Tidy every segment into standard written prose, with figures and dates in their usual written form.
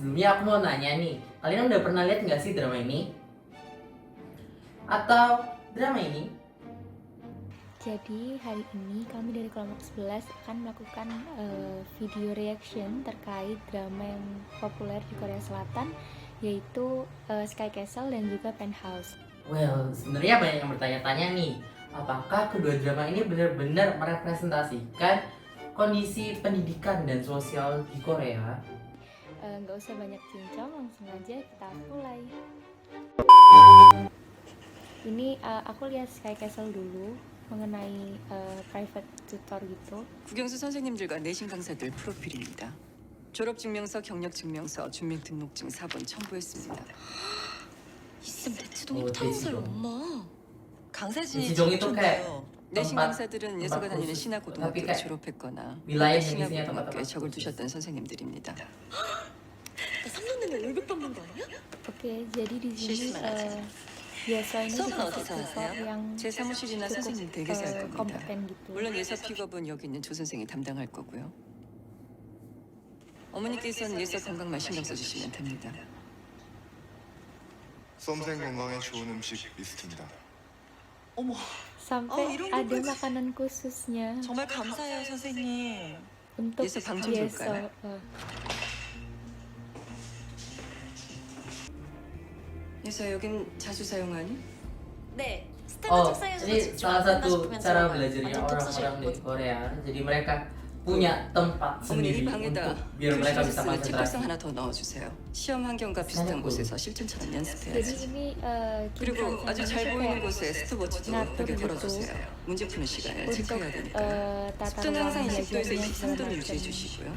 sebelumnya aku mau nanya nih, kalian udah pernah lihat nggak sih drama ini? Atau drama ini? Jadi hari ini kami dari kelompok 11 akan melakukan video reaction terkait drama yang populer di Korea Selatan, yaitu Sky Castle dan juga Penthouse. Well, sebenarnya banyak yang bertanya-tanya nih, apakah kedua drama ini benar-benar merepresentasikan kondisi pendidikan dan sosial di Korea? Nggak usah banyak cincong, langsung aja kita mulai. Ini aku lihat Sky Castle dulu mengenai private tutor gitu. 국영수 선생님들과 내신 강사들 프로필입니다. 졸업증명서, 경력증명서, 주민등록증 4번 첨부했습니다. 있으면 대치동이 어, 타운스를 대치동. 엄마. 강사진이 대치동 itu kayak 좋던데요. 내신 tempat- 강사들은 tempat 예서가 다니는 khusus. 신화고등학교를 tapi kayak 졸업했거나 wilayah 신화고등학교에 jenisnya tempat-tempat 적을 khusus. 두셨던 선생님들입니다. 나 3년 내내 월급 받는 거 아니야? Oke, jadi di sini 실수만 하지. Yeso ini 수업은 dikasih 어디서 tutor 하세요? yang 제 사무실이나 cukup 선생님 댁에서 할 겁니다. kompeten gitu. 물론 예서 픽업은 여기 있는 조 선생이 담당할 거고요. 어머니께서는 예서 건강만 신경 써주시면 됩니다. 수험생 건강에 좋은 음식 리스트입니다. 어머, Sampai 이런 ada 것까지. makanan khususnya 정말 감사해요, 선생님. untuk Yeso 방좀 Yeso. 줄까요? 예서 여긴 자주 사용하니? 네, 스탠드 Oh, 책상에서 ini 직접 salah 안 satu 싶으면 cara 들어가요. belajarnya 완전 orang-orang di 독서실이거든. Korea. Jadi mereka punya tempat 어머니 sendiri 이 방에다 untuk biar mereka bisa 툴시스를 책걸상 konsentrasi. 하나 더 넣어주세요. 시험 환경과 비슷한 사냥꾼. 곳에서 실전처럼 Jadi 연습해야지. ini 그리고 아주 잘 보이는 곳에 스톱워치도 나도 벽에 그리고 걸어주세요. 문제 푸는 시간을 untuk 체크해야 되니까. tata 습도는 ruang 항상 20도에서 belajarnya segala 23도를 macam. 유지해 주시고요.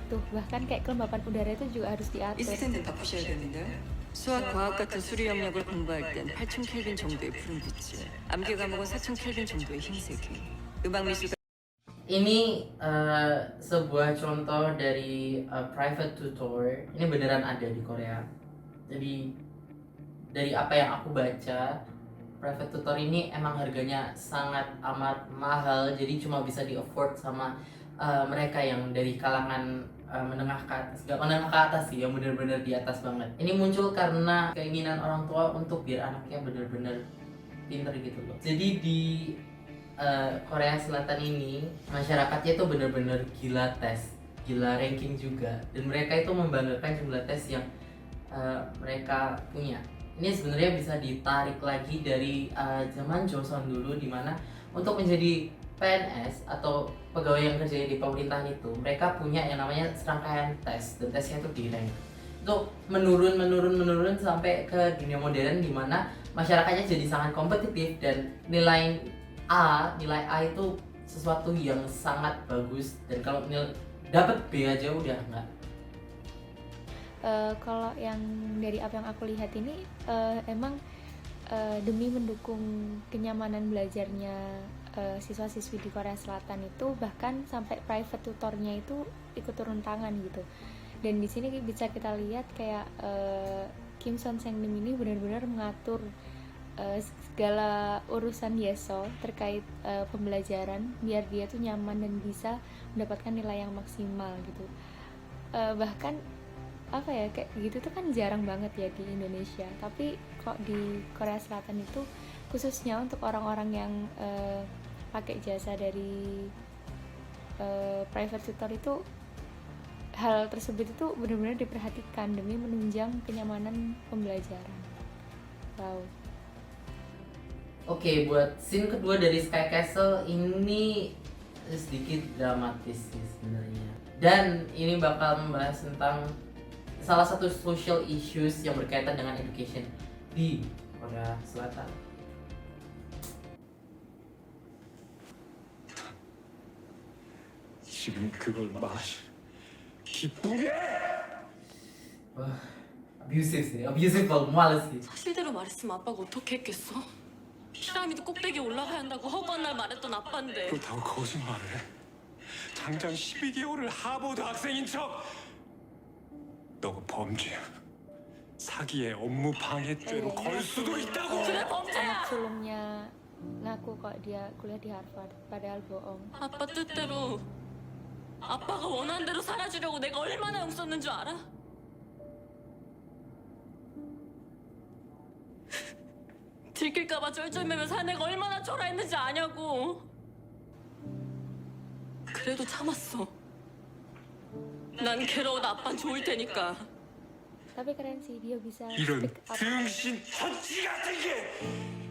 Tuh, bahkan kayak kelembapan udara itu juga harus 이 diatur. 스탠드 바꾸셔야 되는데요. 수학, 과학 같은 수리 영역을 공부할 땐 8000 켈빈 정도의 푸른빛을, 암기 과목은 4000 켈빈 정도의 흰색이, 음악 미술 Ini sebuah contoh dari private tutor. Ini beneran ada di Korea. Jadi dari apa yang aku baca, private tutor ini emang harganya sangat amat mahal. Jadi cuma bisa di afford sama mereka yang dari kalangan menengah ke atas. Gak menengah ke atas sih, yang bener-bener di atas banget. Ini muncul karena keinginan orang tua untuk biar anaknya bener-bener pinter gitu loh. Jadi di Korea Selatan ini masyarakatnya itu bener-bener gila tes, gila ranking juga, dan mereka itu membanggakan jumlah tes yang mereka punya. Ini sebenarnya bisa ditarik lagi dari zaman Joseon dulu, dimana untuk menjadi PNS atau pegawai yang kerja di pemerintahan itu mereka punya yang namanya serangkaian tes, dan tesnya itu di rank itu menurun sampai ke dunia modern, dimana masyarakatnya jadi sangat kompetitif dan nilai A itu sesuatu yang sangat bagus, dan kalau dapat B aja udah enggak. Kalau yang dari apa yang aku lihat ini emang demi mendukung kenyamanan belajarnya siswa-siswi di Korea Selatan itu, bahkan sampai private tutornya itu ikut turun tangan gitu. Dan di sini bisa kita lihat kayak Kim Son Sang-nim ini benar-benar mengatur segala urusan Yeso terkait pembelajaran biar dia tuh nyaman dan bisa mendapatkan nilai yang maksimal gitu. Bahkan apa ya, kayak gitu tuh kan jarang banget ya di Indonesia, tapi kok di Korea Selatan itu khususnya untuk orang-orang yang pakai jasa dari private tutor itu, hal tersebut itu benar-benar diperhatikan demi menunjang kenyamanan pembelajaran. Wow. Oke, buat scene kedua dari Sky Castle ini sedikit dramatis sih sebenarnya. Dan ini bakal membahas tentang salah satu social issues yang berkaitan dengan education di Korea Selatan. 지금 그걸 기쁘게 Wah, abusive sih, abusive banget, males sih. 사실대로 말했으면 아빠가 어떻게 했겠어? 피라미드 꼭대기에 올라가야 한다고 허구한 날 말했던 아빠인데. 그렇다고 거짓말을 해? 장장 12개월을 하버드 학생인 척! 너가 범죄야. 사기에 업무 방해죄로 걸 수도 있다고! 그래 범죄야! Anak sulungnya ngaku kok dia kuliah di Harvard padahal bohong. 아빠 뜻대로 아빠가 원하는 대로 살아주려고 내가 얼마나 용썼는 줄 알아? 들킬까봐 쩔쩔매면서 한 애가 얼마나 초라했는지 아냐고. 그래도 참았어. 난 괴로워도 아빠는 좋을 테니까. Tapi keren sih dia bisa 이런 speak up. 등신 천지 같은 게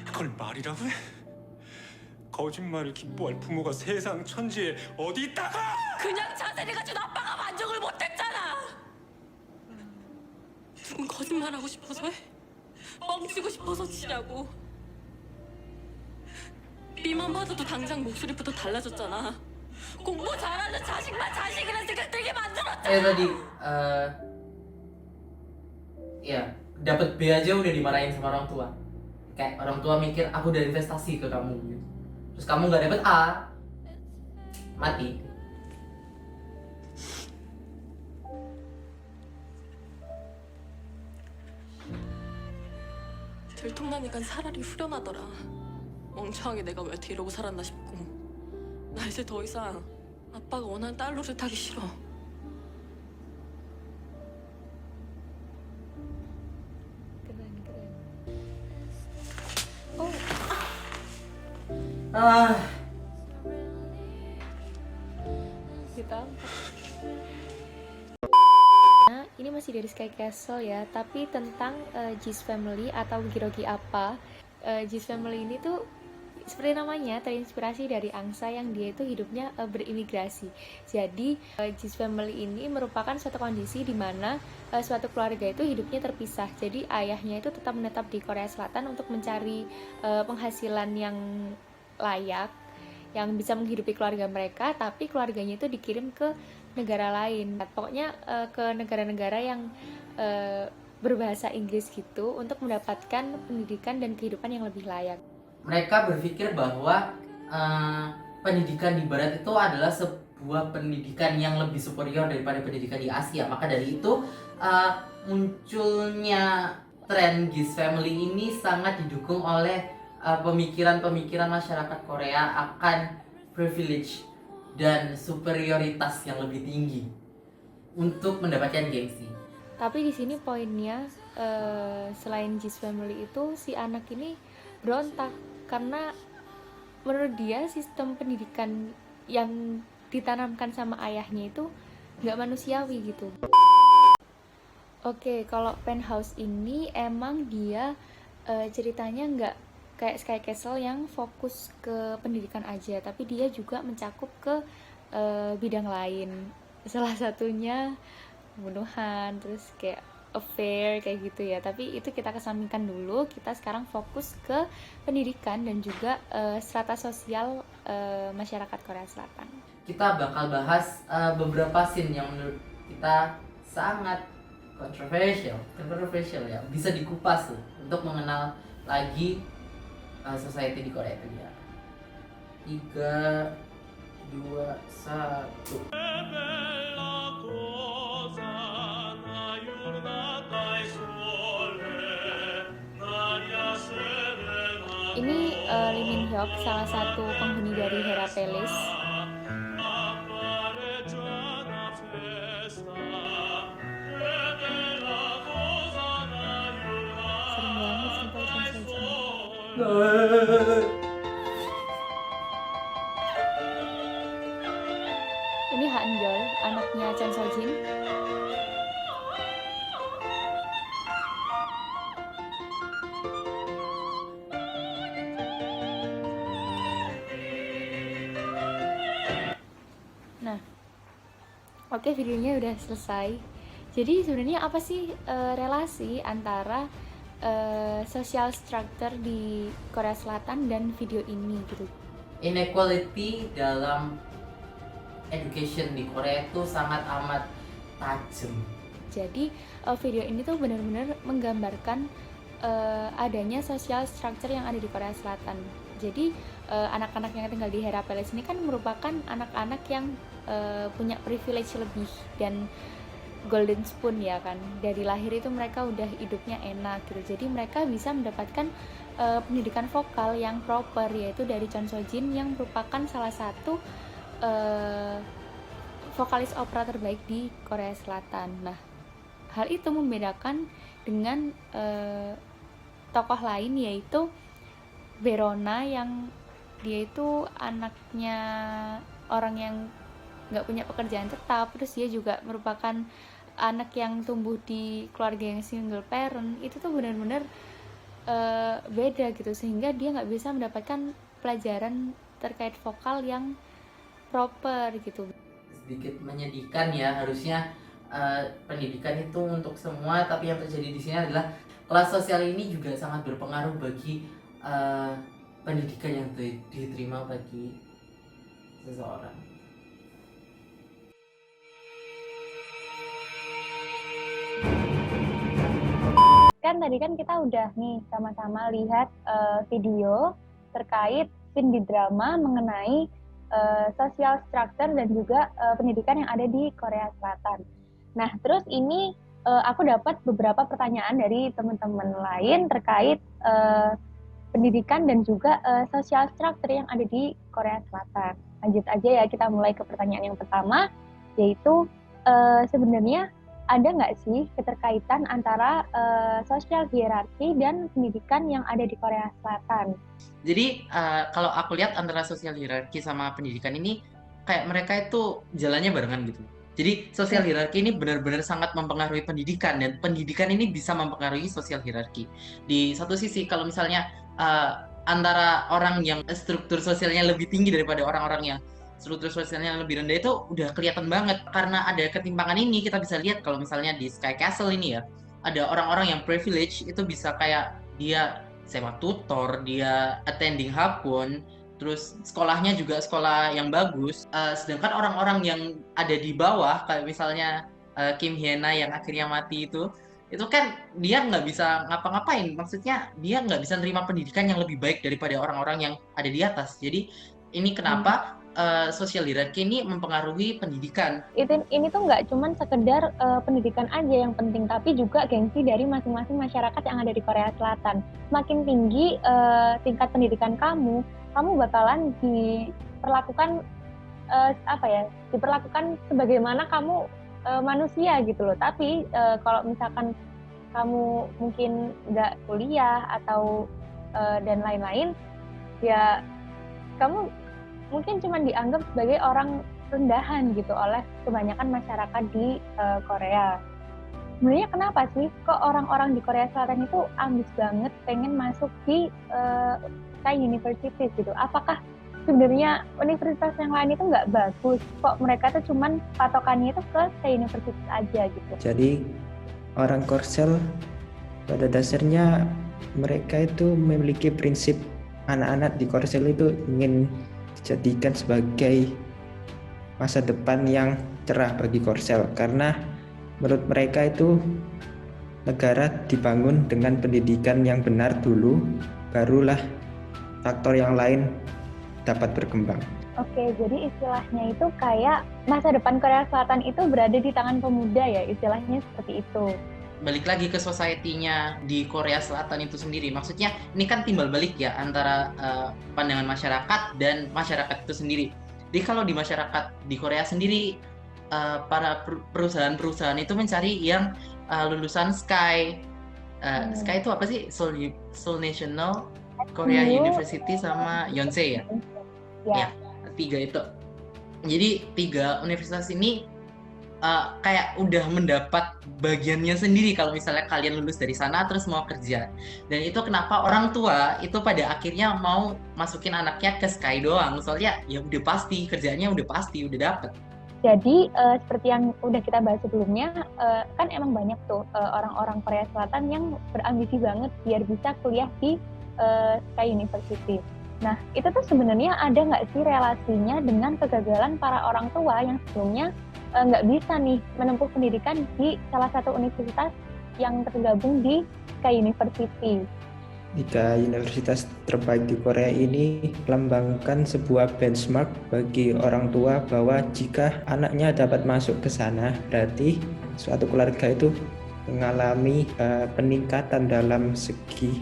그걸 말이라고 해? 거짓말을 기뻐할 부모가 세상 천지에 어디 있다가? 그냥 자세히 가지고 아빠가 만족을 못했잖아. 누군 거짓말하고 싶어서 해? 뻥치고 싶어서 치냐고. B만 받아도 당장 목소리부터 달라졌잖아. 공부 잘하는 자식만 자식이라는 생각 들게 만들었잖아. Tadi ya dapat B aja udah dimarahin sama orang tua. Kayak orang tua mikir aku udah investasi ke kamu gitu. Terus kamu nggak dapet A, mati. 들통나니까 차라리 후련하더라. 멍청하게 내가 왜 이러고 살았나 싶고. 나 이제 더 이상 아빠가 원하는 딸 노릇하기 싫어. Keren, keren. Oh, Ah, gitu. Nah, ini masih dari Sky Castle ya, tapi tentang Jis Family atau Girogi apa. Jis Family ini tuh seperti namanya terinspirasi dari angsa yang dia itu hidupnya berimigrasi. Jadi Jis Family ini merupakan suatu kondisi di mana suatu keluarga itu hidupnya terpisah. Jadi ayahnya itu tetap menetap di Korea Selatan untuk mencari penghasilan yang layak, yang bisa menghidupi keluarga mereka, tapi keluarganya itu dikirim ke negara lain. Pokoknya ke negara-negara yang berbahasa Inggris gitu untuk mendapatkan pendidikan dan kehidupan yang lebih layak. mereka berpikir bahwa pendidikan di Barat itu adalah sebuah pendidikan yang lebih superior daripada pendidikan di Asia. Maka dari itu munculnya tren Gis Family ini sangat didukung oleh pemikiran-pemikiran masyarakat Korea akan privilege dan superioritas yang lebih tinggi untuk mendapatkan gengsi. Tapi di sini poinnya selain Jis Family itu si anak ini berontak karena menurut dia sistem pendidikan yang ditanamkan sama ayahnya itu nggak manusiawi gitu. Oke, kalau Penthouse ini emang dia ceritanya nggak kayak Sky Castle yang fokus ke pendidikan aja, tapi dia juga mencakup ke bidang lain. Salah satunya pembunuhan, terus kayak affair kayak gitu ya. Tapi itu kita kesampingkan dulu. Kita sekarang fokus ke pendidikan dan juga strata sosial masyarakat Korea Selatan. Kita bakal bahas beberapa scene yang menurut kita sangat kontroversial ya, bisa dikupas tuh untuk mengenal lagi society di Korea itu ya. 3, 2, 1. Ini Lee Min Hyuk, salah satu penghuni dari Hera Palace. Sering banget sampai sensasi. Ini Han Yeol, anaknya Chon So Jin. Nah, oke, videonya udah selesai. Jadi sebenarnya apa sih relasi antara social structure di Korea Selatan dan video ini gitu? Inequality dalam education di Korea itu sangat amat tajam. Jadi video ini tuh benar-benar menggambarkan adanya social structure yang ada di Korea Selatan. Jadi anak-anak yang tinggal di Hera Palace ini kan merupakan anak-anak yang punya privilege lebih dan golden spoon ya kan. Dari lahir itu mereka udah hidupnya enak gitu. Jadi mereka bisa mendapatkan pendidikan vokal yang proper, yaitu dari Chon So Jin yang merupakan salah satu vokalis opera terbaik di Korea Selatan. Nah, hal itu membedakan dengan tokoh lain, yaitu Verona yang dia itu anaknya orang yang nggak punya pekerjaan tetap, terus dia juga merupakan anak yang tumbuh di keluarga yang single parent. Itu tuh benar-benar beda gitu, sehingga dia nggak bisa mendapatkan pelajaran terkait vokal yang proper gitu. Sedikit menyedihkan ya, harusnya pendidikan itu untuk semua, tapi yang terjadi di sini adalah kelas sosial ini juga sangat berpengaruh bagi pendidikan yang diterima bagi seseorang. Kan tadi kan kita udah nih sama-sama lihat video terkait scene di drama mengenai social structure dan juga pendidikan yang ada di Korea Selatan. Nah, terus ini aku dapat beberapa pertanyaan dari teman-teman lain terkait pendidikan dan juga social structure yang ada di Korea Selatan. Lanjut aja ya, kita mulai ke pertanyaan yang pertama, yaitu sebenarnya ada nggak sih keterkaitan antara sosial hierarki dan pendidikan yang ada di Korea Selatan? Jadi kalau aku lihat antara sosial hierarki sama pendidikan ini kayak mereka itu jalannya barengan gitu. Jadi sosial hierarki ini benar-benar sangat mempengaruhi pendidikan, dan pendidikan ini bisa mempengaruhi sosial hierarki. Di satu sisi kalau misalnya antara orang yang struktur sosialnya lebih tinggi daripada orang-orang yang struktur sosialnya lebih rendah itu udah kelihatan banget. Karena ada ketimpangan ini, kita bisa lihat kalau misalnya di Sky Castle ini ya, ada orang-orang yang privilege itu bisa kayak dia sewa tutor, dia attending hapon, terus sekolahnya juga sekolah yang bagus. Sedangkan orang-orang yang ada di bawah kayak misalnya Kim Hyena yang akhirnya mati itu kan dia nggak bisa ngapa-ngapain. Maksudnya dia nggak bisa nerima pendidikan yang lebih baik daripada orang-orang yang ada di atas. Jadi ini kenapa sosial hierarki ini mempengaruhi pendidikan. Ini tuh nggak cuman sekedar pendidikan aja yang penting, tapi juga gengsi dari masing-masing masyarakat yang ada di Korea Selatan. Semakin tinggi tingkat pendidikan kamu bakalan diperlakukan diperlakukan sebagaimana kamu manusia gitu loh. Tapi kalau misalkan kamu mungkin nggak kuliah atau dan lain-lain, ya kamu mungkin cuma dianggap sebagai orang rendahan gitu oleh kebanyakan masyarakat di Korea. Sebenarnya kenapa sih kok orang-orang di Korea Selatan itu ambis banget pengen masuk di Sky University gitu? Apakah sebenarnya universitas yang lain itu nggak bagus? Kok mereka tuh cuman patokannya itu ke Sky University aja gitu? Jadi orang Korsel pada dasarnya mereka itu memiliki prinsip anak-anak di Korsel itu ingin dijadikan sebagai masa depan yang cerah bagi Korsel, karena menurut mereka itu negara dibangun dengan pendidikan yang benar dulu, barulah faktor yang lain dapat berkembang. Oke, jadi istilahnya itu kayak masa depan Korea Selatan itu berada di tangan pemuda ya, istilahnya seperti itu. Balik lagi ke society-nya di Korea Selatan itu sendiri. Maksudnya ini kan timbal balik ya antara pandangan masyarakat dan masyarakat itu sendiri. Jadi kalau di masyarakat di Korea sendiri, para perusahaan-perusahaan itu mencari yang lulusan Sky. Sky itu apa sih? Seoul National, Korea University sama Yonsei ya? Ya, 3 itu. Jadi 3 universitas ini kayak udah mendapat bagiannya sendiri kalau misalnya kalian lulus dari sana terus mau kerja. Dan itu kenapa orang tua itu pada akhirnya mau masukin anaknya ke Sky doang. Soalnya ya udah pasti, kerjanya udah pasti, udah dapet. Jadi seperti yang udah kita bahas sebelumnya, kan emang banyak tuh orang-orang Korea Selatan yang berambisi banget biar bisa kuliah di Sky University. Nah, itu tuh sebenarnya ada nggak sih relasinya dengan kegagalan para orang tua yang sebelumnya nggak bisa nih menempuh pendidikan di salah satu universitas yang tergabung di Sky University? 3 universitas terbaik di Korea ini melambangkan sebuah benchmark bagi orang tua bahwa jika anaknya dapat masuk ke sana, berarti suatu keluarga itu mengalami peningkatan dalam segi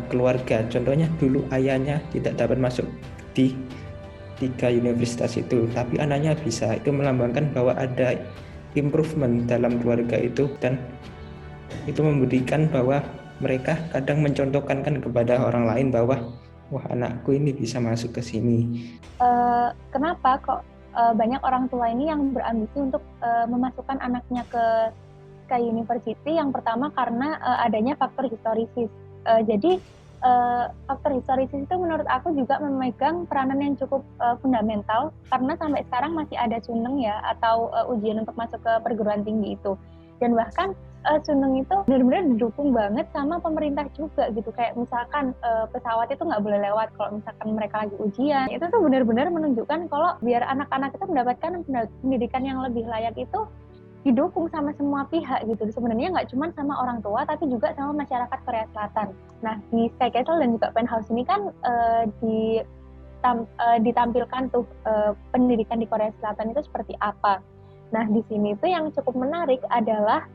keluarga. Contohnya dulu ayahnya tidak dapat masuk di 3 universitas itu, tapi anaknya bisa. Itu melambangkan bahwa ada improvement dalam keluarga itu, dan itu membuktikan bahwa mereka kadang mencontohkan kan kepada orang lain bahwa wah anakku ini bisa masuk ke sini. Kenapa kok banyak orang tua ini yang berambisi untuk memasukkan anaknya ke Sky University? Yang pertama karena adanya faktor historisis. Jadi faktor historisis itu menurut aku juga memegang peranan yang cukup fundamental, karena sampai sekarang masih ada suneng ya, atau ujian untuk masuk ke perguruan tinggi itu. Dan bahkan suneng itu benar-benar didukung banget sama pemerintah juga gitu. Kayak misalkan pesawat itu nggak boleh lewat kalau misalkan mereka lagi ujian. Itu tuh benar-benar menunjukkan kalau biar anak-anak itu mendapatkan pendidikan yang lebih layak itu didukung sama semua pihak gitu. Sebenarnya nggak cuma sama orang tua, tapi juga sama masyarakat Korea Selatan. Nah, di Sky Castle dan juga Penthouse ini kan ditampilkan tuh pendidikan di Korea Selatan itu seperti apa. Nah, di sini tuh yang cukup menarik adalah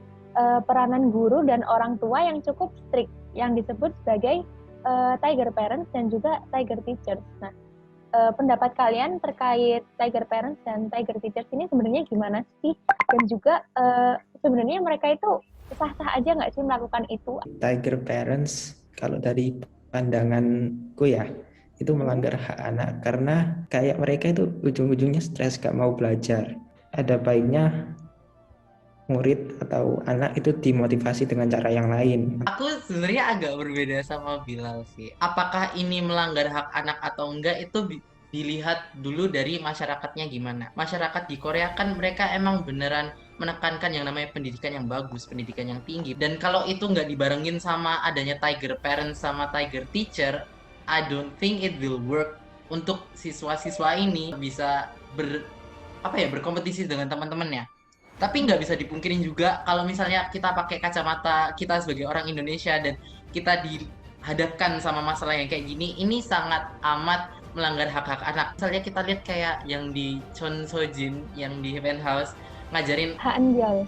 peranan guru dan orang tua yang cukup strict, yang disebut sebagai tiger parents dan juga tiger teachers. Nah, pendapat kalian terkait tiger parents dan tiger teachers ini sebenarnya gimana sih? Dan juga sebenarnya mereka itu sah-sah aja nggak sih melakukan itu? Tiger parents kalau dari pandanganku ya itu melanggar hak anak, karena kayak mereka itu ujung-ujungnya stres gak mau belajar. Ada baiknya murid atau anak itu dimotivasi dengan cara yang lain. Aku sebenarnya agak berbeda sama Bilal sih. Apakah ini melanggar hak anak atau enggak itu dilihat dulu dari masyarakatnya gimana. Masyarakat di Korea kan mereka emang beneran menekankan yang namanya pendidikan yang bagus, pendidikan yang tinggi. Dan kalau itu nggak dibarengin sama adanya tiger parents sama tiger teacher, I don't think it will work untuk siswa-siswa ini bisa berkompetisi dengan teman-temannya. Tapi nggak bisa dipungkirin juga kalau misalnya kita pakai kacamata kita sebagai orang Indonesia dan kita dihadapkan sama masalah yang kayak gini, ini sangat amat melanggar hak-hak anak. Misalnya kita lihat kayak yang di Chon Sojin, yang di Penthouse, ngajarin Hanbyeol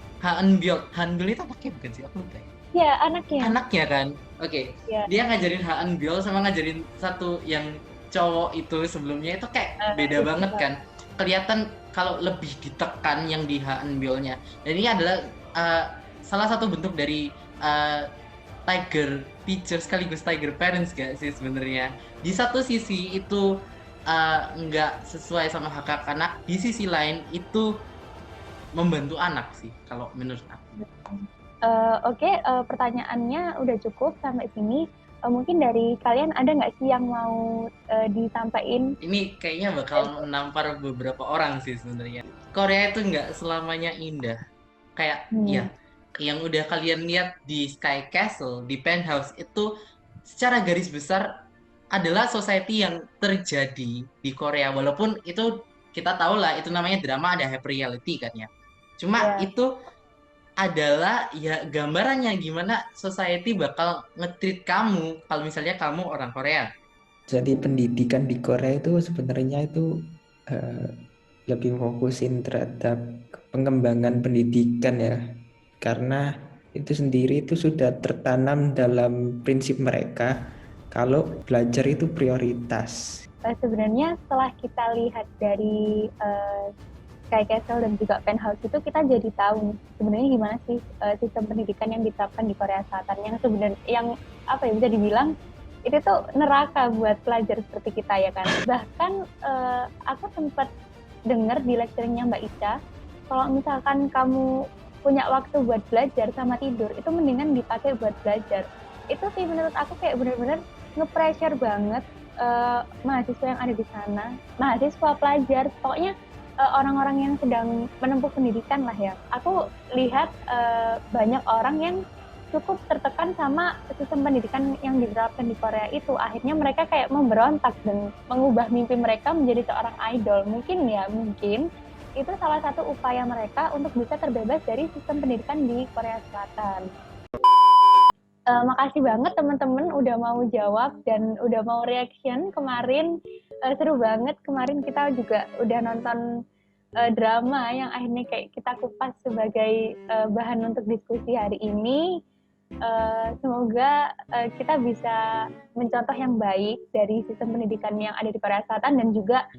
itu anaknya bukan sih? Aku lupa. Ya, anaknya. Anaknya kan? Oke. Ya. Dia ngajarin Hanbyeol sama ngajarin satu yang cowok itu sebelumnya itu kayak beda banget kan. Kelihatan kalau lebih ditekan yang di Hanbyeol-nya. Dan ini adalah salah satu bentuk dari tiger teacher sekaligus tiger parents gak sih sebenarnya. Di satu sisi itu nggak sesuai sama hak anak, di sisi lain itu membantu anak sih kalau menurut aku. Oke, pertanyaannya udah cukup sampai sini. Mungkin dari kalian ada nggak sih yang mau disampaikan? Ini kayaknya bakal menampar beberapa orang sih sebenarnya. Korea itu nggak selamanya indah. Kayak ya, yang udah kalian lihat di Sky Castle, di Penthouse itu secara garis besar adalah society yang terjadi di Korea. Walaupun itu kita tahu lah itu namanya drama, ada happy reality kan ya. Cuma itu adalah ya gambarannya gimana society bakal nge-treat kamu kalau misalnya kamu orang Korea. Jadi pendidikan di Korea itu sebenarnya itu lebih fokusin terhadap pengembangan pendidikan ya, karena itu sendiri itu sudah tertanam dalam prinsip mereka kalau belajar itu prioritas. Sebenarnya setelah kita lihat dari Sky Castle dan juga Penthouse itu, kita jadi tahu nih sebenarnya gimana sih sistem pendidikan yang diterapkan di Korea Selatan, yang sebenarnya yang bisa dibilang itu tuh neraka buat pelajar seperti kita ya kan. Bahkan aku sempat dengar di lecturingnya Mbak Ica, kalau misalkan kamu punya waktu buat belajar sama tidur, itu mendingan dipakai buat belajar. Itu sih menurut aku kayak benar-benar nge-pressure banget mahasiswa yang ada di sana, mahasiswa, pelajar, pokoknya orang-orang yang sedang menempuh pendidikan lah ya. Aku lihat banyak orang yang cukup tertekan sama sistem pendidikan yang diterapkan di Korea itu. Akhirnya mereka kayak memberontak dan mengubah mimpi mereka menjadi seorang idol. Mungkin itu salah satu upaya mereka untuk bisa terbebas dari sistem pendidikan di Korea Selatan. Makasih banget teman-teman udah mau jawab dan udah mau reaction kemarin. Seru banget, kemarin kita juga udah nonton drama yang akhirnya kayak kita kupas sebagai bahan untuk diskusi hari ini. Semoga kita bisa mencontoh yang baik dari sistem pendidikan yang ada di Korea Selatan dan juga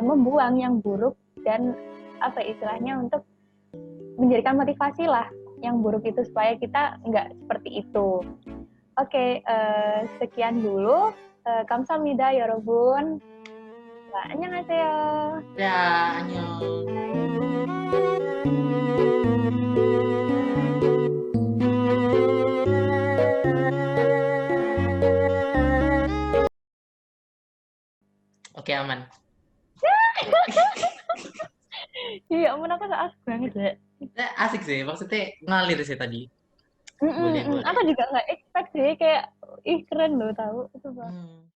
membuang yang buruk dan istilahnya untuk menjadikan motivasi lah yang buruk itu supaya kita nggak seperti itu. Oke, sekian dulu. 감사합니다, 여러분. 안녕하세요. Ya, annyeong. Oke, aman. Iya, ampun aku asik banget ya. Asik sih, maksudnya ngalir sih tadi. Boleh, boleh. Aku juga nggak expect sih kayak ih keren loh tahu itu. Hmm.